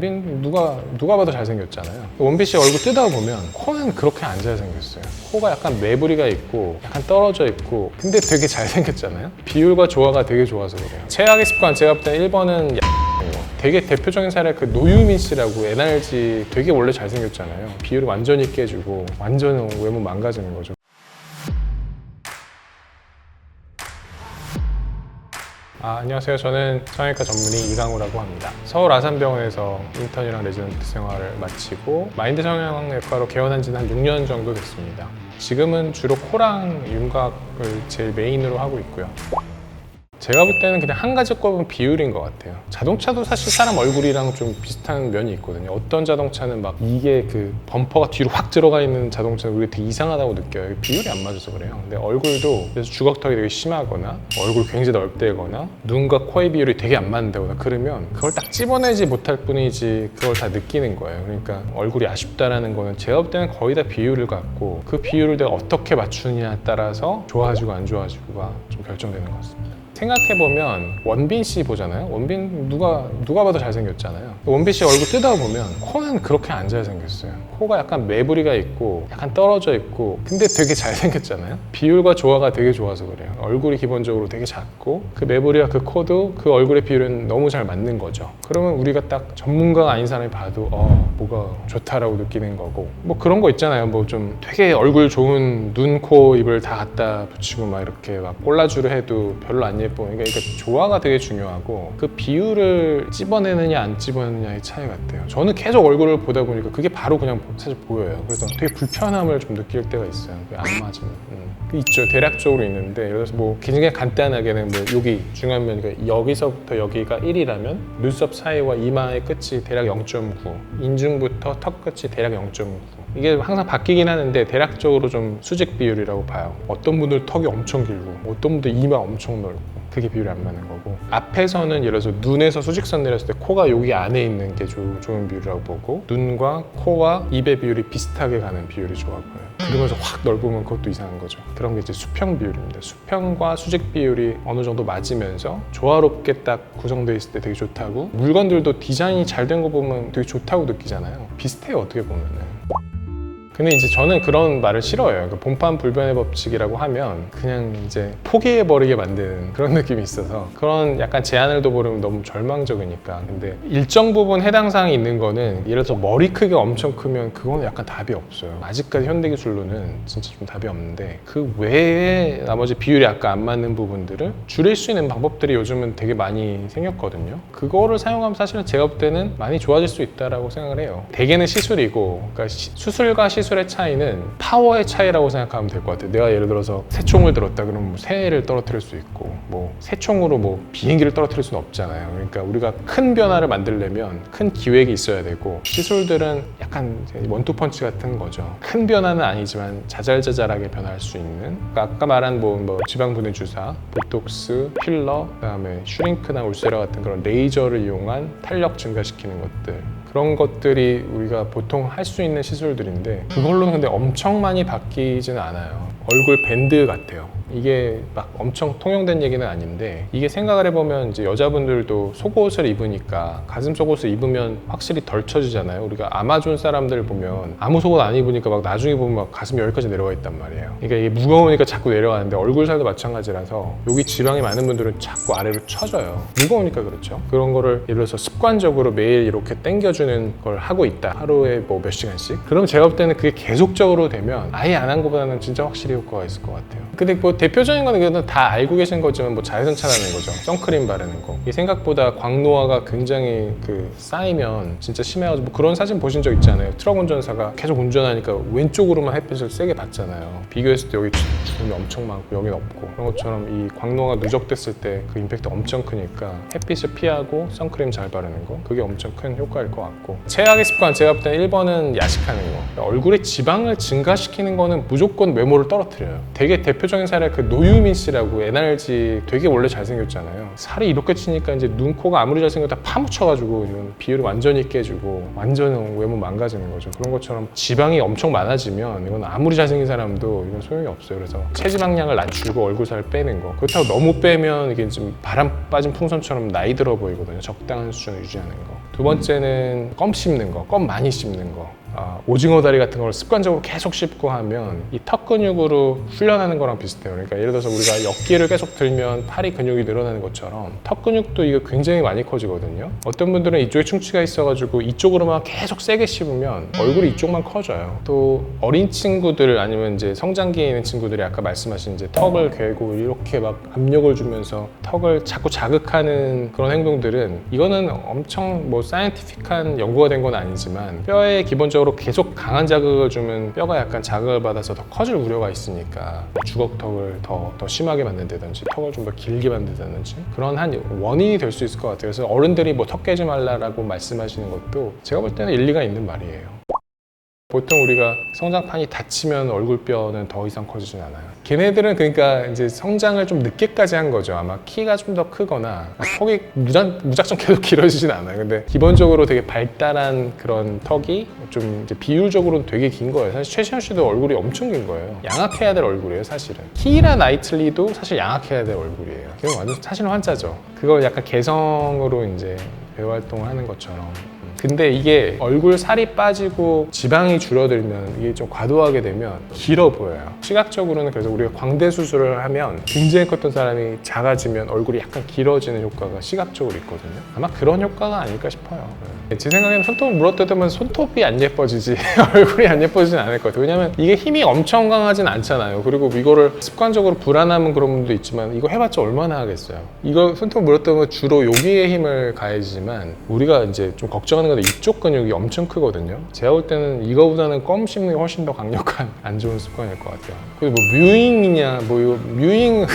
원빈 누가 봐도 잘생겼잖아요. 원빈 씨 얼굴 뜯어 보면 코는 그렇게 안 잘생겼어요. 코가 약간 매부리가 있고 약간 떨어져 있고 근데 되게 잘생겼잖아요. 비율과 조화가 되게 좋아서 그래요. 최악의 습관 제가 볼 때 1번은 되게 대표적인 사례 그 노유민 씨라고 NRG 되게 원래 잘생겼잖아요. 비율을 완전히 깨주고 완전 외모 망가지는 거죠. 안녕하세요. 저는 성형외과 전문의 이강우라고 합니다. 서울 아산병원에서 인턴이랑 레지던트 생활을 마치고 마인드 성형외과로 개원한 지는 한 6년 정도 됐습니다. 지금은 주로 코랑 윤곽을 제일 메인으로 하고 있고요. 제가 볼 때는 그냥 한 가지 꼽은 비율인 것 같아요. 자동차도 사실 사람 얼굴이랑 좀 비슷한 면이 있거든요. 어떤 자동차는 막 이게 그 범퍼가 뒤로 확 들어가 있는 자동차는 우리가 되게 이상하다고 느껴요. 비율이 안 맞아서 그래요. 근데 얼굴도 그래서 주걱턱이 되게 심하거나 얼굴 굉장히 넓대거나 눈과 코의 비율이 되게 안 맞는다거나 그러면 그걸 딱 집어내지 못할 뿐이지 그걸 다 느끼는 거예요. 그러니까 얼굴이 아쉽다라는 거는 제가 볼 때는 거의 다 비율을 갖고 그 비율을 내가 어떻게 맞추느냐에 따라서 좋아지고 안 좋아지고가 좀 결정되는 것 같습니다. 생각해보면 원빈 씨 보잖아요. 원빈 누가 봐도 잘생겼잖아요. 원빈 씨 얼굴 뜯어보면 코는 그렇게 안 잘생겼어요. 코가 약간 매부리가 있고 약간 떨어져 있고 근데 되게 잘생겼잖아요. 비율과 조화가 되게 좋아서 그래요. 얼굴이 기본적으로 되게 작고 그 매부리와 그 코도 그 얼굴의 비율은 너무 잘 맞는 거죠. 그러면 우리가 딱 전문가가 아닌 사람이 봐도 뭐가 좋다라고 느끼는 거고 뭐 그런 거 있잖아요. 뭐 좀 되게 얼굴 좋은 눈, 코, 입을 다 갖다 붙이고 막 이렇게 막 꼴라주를 해도 별로 안 예뻐. 그러니까 조화가 되게 중요하고 그 비율을 찝어내느냐 안 찝어내느냐의 차이 같아요. 저는 계속 얼굴을 보다 보니까 그게 바로 그냥 사실 보여요. 그래서 되게 불편함을 좀 느낄 때가 있어요. 안 맞으면. 있죠. 대략적으로 있는데 예를 들어서 뭐 굉장히 간단하게는 뭐 여기 중요한 면 여기서부터 여기가 1이라면 눈썹 사이와 이마의 끝이 대략 0.9 인중부터 턱 끝이 대략 0.9 이게 항상 바뀌긴 하는데 대략적으로 좀 수직 비율이라고 봐요. 어떤 분들 턱이 엄청 길고 어떤 분들 이마 엄청 넓고 그게 비율이 안 맞는 거고 앞에서는 예를 들어서 눈에서 수직선 내렸을 때 코가 여기 안에 있는 게 좋은 비율이라고 보고 눈과 코와 입의 비율이 비슷하게 가는 비율이 좋아 보여요. 그러면서 확 넓으면 그것도 이상한 거죠. 그런 게 이제 수평 비율입니다. 수평과 수직 비율이 어느 정도 맞으면서 조화롭게 딱 구성되어 있을 때 되게 좋다고 물건들도 디자인이 잘 된 거 보면 되게 좋다고 느끼잖아요. 비슷해요 어떻게 보면은. 근데 이제 저는 그런 말을 싫어해요. 그러니까 본판 불변의 법칙이라고 하면 그냥 이제 포기해버리게 만드는 그런 느낌이 있어서 그런 약간 제안을 둬버리면 너무 절망적이니까. 근데 일정 부분 해당 사항이 있는 거는 예를 들어서 머리 크기가 엄청 크면 그거는 약간 답이 없어요. 아직까지 현대기술로는 진짜 좀 답이 없는데 그 외에 나머지 비율이 약간 안 맞는 부분들을 줄일 수 있는 방법들이 요즘은 되게 많이 생겼거든요. 그거를 사용하면 사실은 제가 볼 때는 많이 좋아질 수 있다고 생각을 해요. 대개는 시술이고 그러니까 수술과 시술의 차이는 파워의 차이라고 생각하면 될 것 같아요. 내가 예를 들어서 새총을 들었다 그러면 뭐 새를 떨어뜨릴 수 있고 뭐 새총으로 뭐 비행기를 떨어뜨릴 수는 없잖아요. 그러니까 우리가 큰 변화를 만들려면 큰 기획이 있어야 되고 시술들은 약간 원투펀치 같은 거죠. 큰 변화는 아니지만 자잘자잘하게 변화할 수 있는 그러니까 아까 말한 뭐 지방분해 주사, 보톡스, 필러, 그다음에 슈링크나 울세라 같은 그런 레이저를 이용한 탄력 증가시키는 것들 그런 것들이 우리가 보통 할 수 있는 시술들인데 그걸로는 근데 엄청 많이 바뀌지는 않아요. 얼굴 밴드 같아요. 이게 막 엄청 통용된 얘기는 아닌데 이게 생각을 해보면 이제 여자분들도 속옷을 입으니까 가슴 속옷을 입으면 확실히 덜 처지잖아요. 우리가 아마존 사람들 보면 아무 속옷 안 입으니까 막 나중에 보면 막 가슴이 여기까지 내려가 있단 말이에요. 그러니까 이게 무거우니까 자꾸 내려가는데 얼굴 살도 마찬가지라서 여기 지방이 많은 분들은 자꾸 아래로 처져요. 무거우니까 그렇죠. 그런 거를 예를 들어서 습관적으로 매일 이렇게 당겨주는 걸 하고 있다. 하루에 뭐 몇 시간씩. 그럼 제가 볼 때는 그게 계속적으로 되면 아예 안 한 것보다는 진짜 확실히 효과가 있을 것 같아요. 근데 뭐 대표적인 거는 다 알고 계신 거지만 뭐 자외선 차단하는 거죠. 선크림 바르는 거. 이 생각보다 광노화가 굉장히 쌓이면 진짜 심해가지고 뭐 그런 사진 보신 적 있잖아요. 트럭 운전사가 계속 운전하니까 왼쪽으로만 햇빛을 세게 받잖아요. 비교했을 때 여기 주름이 엄청 많고 여기는 없고 그런 것처럼 이 광노화가 누적됐을 때 그 임팩트 엄청 크니까 햇빛을 피하고 선크림 잘 바르는 거 그게 엄청 큰 효과일 것 같고 최악의 습관 제가 볼 때 1번은 야식하는 거. 얼굴에 지방을 증가시키는 거는 무조건 외모를 떨어뜨려요. 되게 대표적인 사례 그 노유민 씨라고 NRG 되게 원래 잘생겼잖아요. 살이 이렇게 찌니까 이제 눈, 코가 아무리 잘생겨도 다 파묻혀가지고 이런 비율을 완전히 깨주고 완전 외모 망가지는 거죠. 그런 것처럼 지방이 엄청 많아지면 이건 아무리 잘생긴 사람도 이건 소용이 없어요. 그래서 체지방량을 낮추고 얼굴 살 빼는 거. 그렇다고 너무 빼면 이게 좀 바람 빠진 풍선처럼 나이 들어 보이거든요. 적당한 수준을 유지하는 거. 두 번째는 껌 씹는 거, 껌 많이 씹는 거. 오징어 다리 같은 걸 습관적으로 계속 씹고 하면 이 턱 근육으로 훈련하는 거랑 비슷해요. 그러니까 예를 들어서 우리가 역기를 계속 들면 팔이 근육이 늘어나는 것처럼 턱 근육도 이거 굉장히 많이 커지거든요. 어떤 분들은 이쪽에 충치가 있어가지고 이쪽으로만 계속 세게 씹으면 얼굴이 이쪽만 커져요. 또 어린 친구들 아니면 이제 성장기에 있는 친구들이 아까 말씀하신 이제 턱을 괴고 이렇게 막 압력을 주면서 턱을 자꾸 자극하는 그런 행동들은 이거는 엄청 뭐 사이언티픽한 연구가 된 건 아니지만 뼈에 기본적으로 계속 강한 자극을 주면 뼈가 약간 자극을 받아서 더 커질 우려가 있으니까 주걱턱을 더 심하게 만든다든지 턱을 좀 더 길게 만든다든지 그런 한 원인이 될 수 있을 것 같아요. 그래서 어른들이 뭐 턱 깨지 말라라고 말씀하시는 것도 제가 볼 때는 일리가 있는 말이에요. 보통 우리가 성장판이 닫히면 얼굴뼈는 더 이상 커지진 않아요. 걔네들은 그러니까 이제 성장을 좀 늦게까지 한 거죠. 아마 키가 좀 더 크거나 턱이 무작정 계속 길어지진 않아요. 근데 기본적으로 되게 발달한 그런 턱이 좀 이제 비율적으로 되게 긴 거예요. 사실 최시현 씨도 얼굴이 엄청 긴 거예요. 양악해야 될 얼굴이에요, 사실은. 키이라 나이틀리도 사실 양악해야 될 얼굴이에요. 그건 완전 사실은 환자죠. 그걸 약간 개성으로 이제 배우 활동을 하는 것처럼. 근데 이게 얼굴 살이 빠지고 지방이 줄어들면 이게 좀 과도하게 되면 길어 보여요. 시각적으로는 그래서 우리가 광대 수술을 하면 굉장히 컸던 사람이 작아지면 얼굴이 약간 길어지는 효과가 시각적으로 있거든요. 아마 그런 효과가 아닐까 싶어요. 제 생각에는 손톱을 물어뜯으면 손톱이 안 예뻐지지 얼굴이 안 예뻐지진 않을 것 같아요. 왜냐면 이게 힘이 엄청 강하진 않잖아요. 그리고 이거를 습관적으로 불안하면 그런 분도 있지만 이거 해봤자 얼마나 하겠어요. 이거 손톱 물어뜯으면 주로 여기에 힘을 가해지지만 우리가 이제 좀 걱정하는 이쪽 근육이 엄청 크거든요. 제가 볼 때는 이거보다는 껌 씹는 게 훨씬 더 강력한 안 좋은 습관일 것 같아요. 그리고 뭐 뮤잉이냐 뭐 이거 뮤잉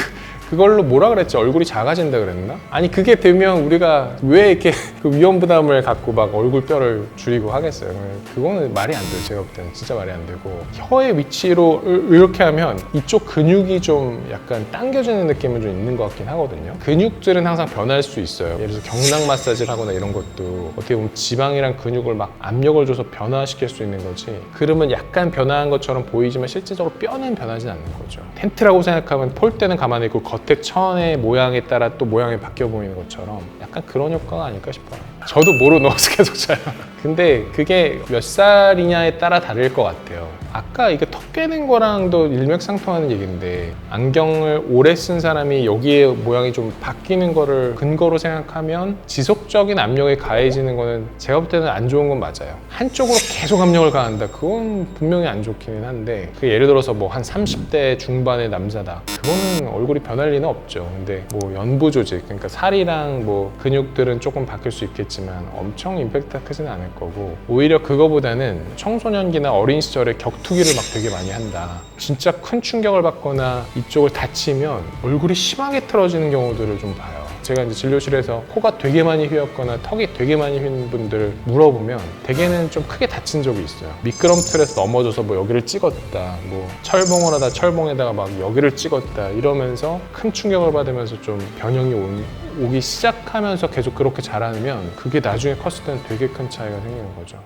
그걸로 뭐라 그랬지? 얼굴이 작아진다 그랬나? 아니 그게 되면 우리가 왜 이렇게 그 위험 부담을 갖고 막 얼굴뼈를 줄이고 하겠어요? 그거는 말이 안 돼요. 제가 볼 때는 진짜 말이 안 되고 혀의 위치로 이렇게 하면 이쪽 근육이 좀 약간 당겨지는 느낌은 좀 있는 것 같긴 하거든요. 근육들은 항상 변할 수 있어요. 예를 들어서 경락 마사지를 하거나 이런 것도 어떻게 보면 지방이랑 근육을 막 압력을 줘서 변화시킬 수 있는 거지 그러면 약간 변화한 것처럼 보이지만 실제적으로 뼈는 변하지 않는 거죠. 텐트라고 생각하면 폴대는 가만히 있고 겉에 천의 모양에 따라 또 모양이 바뀌어 보이는 것처럼 약간 그런 효과가 아닐까 싶어요. 저도 모르고 넣어서 계속 자요. 근데 그게 몇 살이냐에 따라 다를 것 같아요. 아까 이게 턱 깨는 거랑도 일맥상통하는 얘기인데 안경을 오래 쓴 사람이 여기에 모양이 좀 바뀌는 거를 근거로 생각하면 지속적인 압력이 가해지는 거는 제가 볼 때는 안 좋은 건 맞아요. 한쪽으로 계속 압력을 가한다. 그건 분명히 안 좋기는 한데 그 예를 들어서 뭐 한 30대 중반의 남자다. 그거는 얼굴이 변할 리는 없죠. 근데 뭐 연부 조직, 그러니까 살이랑 뭐 근육들은 조금 바뀔 수 있겠지만 엄청 임팩트가 크지는 않을 거고 오히려 그거보다는 청소년기나 어린 시절에 격투기를 막 되게 많이 한다. 진짜 큰 충격을 받거나 이쪽을 다치면 얼굴이 심하게 틀어지는 경우들을 좀 봐요. 제가 이제 진료실에서 코가 되게 많이 휘었거나 턱이 되게 많이 휜 분들 물어보면 대개는 좀 크게 다친 적이 있어요. 미끄럼틀에서 넘어져서 뭐 여기를 찍었다, 뭐 철봉을 하다 철봉에다가 막 여기를 찍었다 이러면서 큰 충격을 받으면서 좀 변형이 오기 시작하면서 계속 그렇게 자라면 그게 나중에 컸을 때는 되게 큰 차이가 생기는 거죠.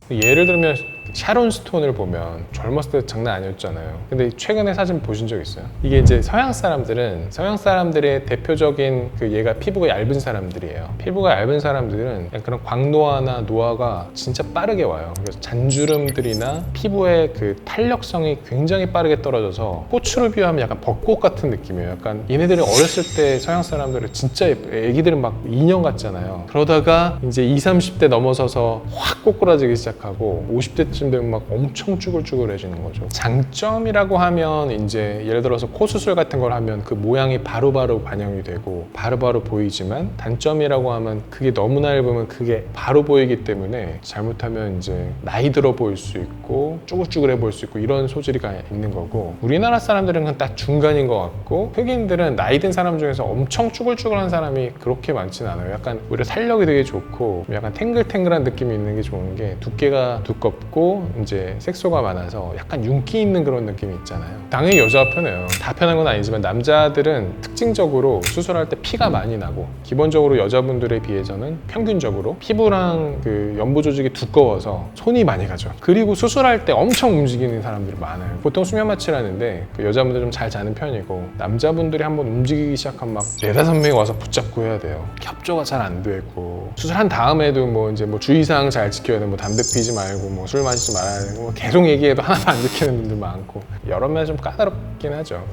예를 들면 샤론 스톤을 보면 젊었을 때 장난 아니었잖아요. 근데 최근에 사진 보신 적 있어요? 이게 이제 서양 사람들의 대표적인 그 얘가 피부가 얇은 사람들이에요. 피부가 얇은 사람들은 그런 광노화나 노화가 진짜 빠르게 와요. 그래서 잔주름들이나 피부의 그 탄력성이 굉장히 빠르게 떨어져서 꽃으로 비유하면 약간 벚꽃 같은 느낌이에요. 약간 얘네들이 어렸을 때 서양 사람들은 진짜 애기들은 막 인형 같잖아요. 그러다가 이제 20, 30대 넘어서서 확 꼬꾸라지기 시작하고 50대쯤 되면 막 엄청 쭈글쭈글해지는 거죠. 장점이라고 하면 이제 예를 들어서 코 수술 같은 걸 하면 그 모양이 바로바로 반영이 되고 바로바로 보이지만 단점이라고 하면 그게 너무나 얇으면 그게 바로 보이기 때문에 잘못하면 이제 나이 들어 보일 수 있고 쭈글쭈글해 보일 수 있고 이런 소질이가 있는 거고 우리나라 사람들은 그냥 딱 중간인 것 같고 흑인들은 나이 든 사람 중에서 엄청 쭈글쭈글한 사람이 그렇게 많지는 않아요. 약간 오히려 탄력이 되게 좋고 약간 탱글탱글한 느낌이 있는 게 좋은 게 두께 두께가 두껍고 이제 색소가 많아서 약간 윤기 있는 그런 느낌이 있잖아요. 당연히 여자가 편해요. 다 편한 건 아니지만 남자들은 특징적으로 수술할 때 피가 많이 나고 기본적으로 여자분들에 비해서는 평균적으로 피부랑 그 연부 조직이 두꺼워서 손이 많이 가죠. 그리고 수술할 때 엄청 움직이는 사람들이 많아요. 보통 수면 마취라는데 그 여자분들 좀 잘 자는 편이고 남자분들이 한번 움직이기 시작하면 막 4-5명이 와서 붙잡고 해야 돼요. 협조가 잘 안 되고 수술한 다음에도 뭐 이제 뭐 주의사항 잘 지켜야 돼. 뭐 담배 피지 말고 뭐 술 마시지 말아야 되고 뭐 계속 얘기해도 하나도 안 지키는 분들 많고 여러 면에서 좀 까다롭긴 하죠.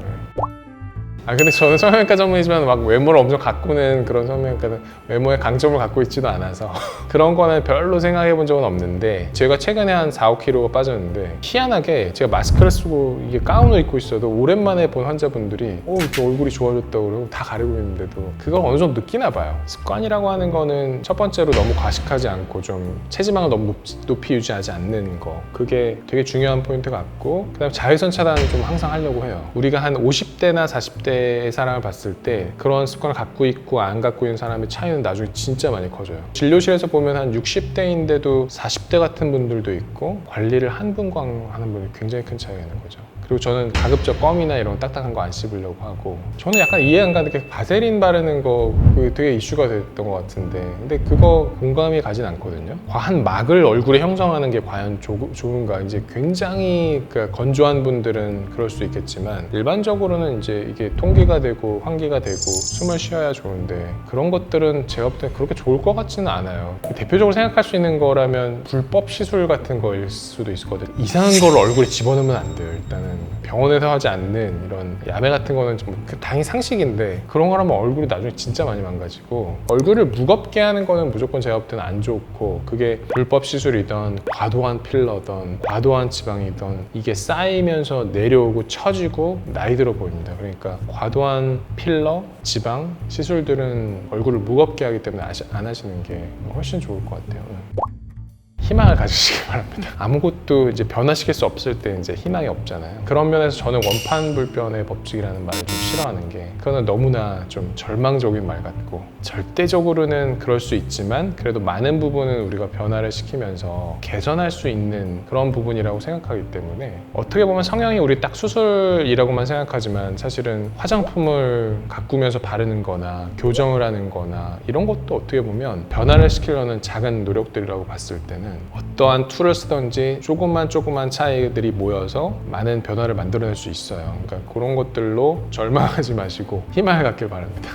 근데 저는 성형외과 전문이지만 막 외모를 엄청 가꾸는 그런 성형외과는 외모에 강점을 갖고 있지도 않아서 그런 거는 별로 생각해 본 적은 없는데 제가 최근에 한 4-5kg 빠졌는데 희한하게 제가 마스크를 쓰고 이게 가운을 입고 있어도 오랜만에 본 환자분들이 이렇게 얼굴이 좋아졌다고 그러고 다 가리고 있는데도 그걸 어느 정도 느끼나 봐요. 습관이라고 하는 거는 첫 번째로 너무 과식하지 않고 좀 체지방을 너무 높이 유지하지 않는 거 그게 되게 중요한 포인트 같고 그다음에 자외선 차단을 좀 항상 하려고 해요. 우리가 한 50대나 40대 사람을 봤을 때 그런 습관을 갖고 있고 안 갖고 있는 사람의 차이는 나중에 진짜 많이 커져요. 진료실에서 보면 한 60대인데도 40대 같은 분들도 있고 관리를 한 분과 하는 분이 굉장히 큰 차이가 있는 거죠. 그리고 저는 가급적 껌이나 이런 딱딱한 거 안 씹으려고 하고 저는 약간 이해 안 가는 게 바세린 바르는 거 그게 되게 이슈가 됐던 것 같은데 근데 그거 공감이 가진 않거든요. 과한 막을 얼굴에 형성하는 게 과연 좋은가 이제 굉장히 건조한 분들은 그럴 수 있겠지만 일반적으로는 이제 이게 통기가 되고 환기가 되고 숨을 쉬어야 좋은데 그런 것들은 제가 볼 때 그렇게 좋을 것 같지는 않아요. 대표적으로 생각할 수 있는 거라면 불법 시술 같은 거일 수도 있거든요. 이상한 걸 얼굴에 집어넣으면 안 돼요. 일단은 병원에서 하지 않는 이런 야매 같은 거는 좀 당연히 상식인데 그런 거라면 얼굴이 나중에 진짜 많이 망가지고 얼굴을 무겁게 하는 거는 무조건 제가 볼 때는 안 좋고 그게 불법 시술이든 과도한 필러든 과도한 지방이든 이게 쌓이면서 내려오고 처지고 나이 들어 보입니다. 그러니까 과도한 필러, 지방, 시술들은 얼굴을 무겁게 하기 때문에 안 하시는 게 훨씬 좋을 것 같아요. 희망을 가지시기 바랍니다. 아무것도 이제 변화시킬 수 없을 때 이제 희망이 없잖아요. 그런 면에서 저는 원판불변의 법칙이라는 말을 좀 싫어하는 게 그거는 너무나 좀 절망적인 말 같고 절대적으로는 그럴 수 있지만 그래도 많은 부분은 우리가 변화를 시키면서 개선할 수 있는 그런 부분이라고 생각하기 때문에 어떻게 보면 성형이 우리 딱 수술이라고만 생각하지만 사실은 화장품을 가꾸면서 바르는 거나 교정을 하는 거나 이런 것도 어떻게 보면 변화를 시키려는 작은 노력들이라고 봤을 때는 어떠한 툴을 쓰든지 조금만 차이들이 모여서 많은 변화를 만들어낼 수 있어요. 그러니까 그런 것들로 절망하지 마시고 희망을 갖길 바랍니다.